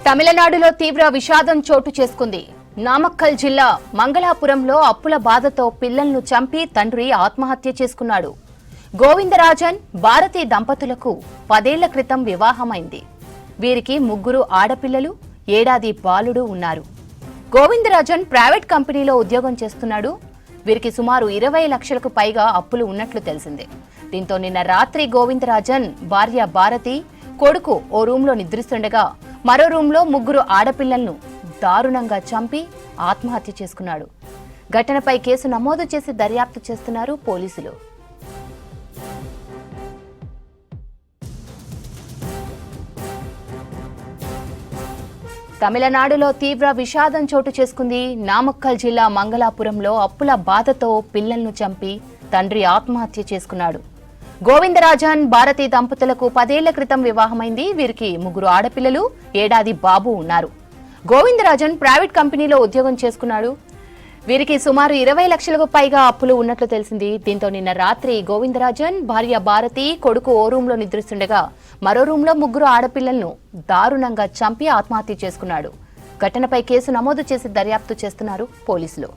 తమిళనాడులో తీవ్ర విషాదం చోటు చేసుకుంది. నామక్కల్ జిల్లా మంగళాపురంలో అప్పుల బాధతో పిల్లలను చంపి తండ్రి ఆత్మహత్య చేసుకున్నాడు. గోవిందరాజన్ భారతి దంపతులకు 10 ఏళ్ల క్రితం వివాహమైంది. వీరికి 3 ఆడపిల్లలు, ఏడాది బాలుడు ఉన్నారు. గోవిందరాజన్ ప్రైవేట్ కంపెనీలో ఉద్యోగం చేస్తున్నాడు. వీరికి సుమారు 20 లక్షలకు పైగా అప్పులు ఉన్నట్లు తెలిసింది. దీంతో నిన్న రాత్రి గోవిందరాజన్ భార్య భారతి, కొడుకు ఓ రూంలో నిద్రిస్తుండగా మరో రూంలో 3 ఆడపిల్లలను దారుణంగా చంపి ఆత్మహత్య చేసుకున్నాడు. ఘటనపై కేసు నమోదు చేసి దర్యాప్తు చేస్తున్నారు పోలీసులు. తమిళనాడులో తీవ్ర విషాదం చోటు చేసుకుంది. నామక్కల్ జిల్లా మంగళాపురంలో అప్పుల బాధతో పిల్లలను చంపి తండ్రి ఆత్మహత్య చేసుకున్నాడు. గోవిందరాజన్ భారతి దంపతులకు 10 ఏళ్ల క్రితం వివాహమైంది. వీరికి 3 ఆడపిల్లలు, ఏడాది బాబు ఉన్నారు. గోవిందరాజన్ ప్రైవేట్ కంపెనీలో ఉద్యోగం చేసుకున్నాడు. వీరికి సుమారు 20 లక్షలకు పైగా అప్పులు ఉన్నట్లు తెలిసింది. దీంతో నిన్న రాత్రి గోవిందరాజన్ భార్య భారతి, కొడుకు ఓ రూంలో నిద్రిస్తుండగా మరో రూంలో 3 ఆడపిల్లలను దారుణంగా చంపి ఆత్మహత్య చేసుకున్నాడు. ఘటనపై కేసు నమోదు చేసి దర్యాప్తు చేస్తున్నారు పోలీసులు.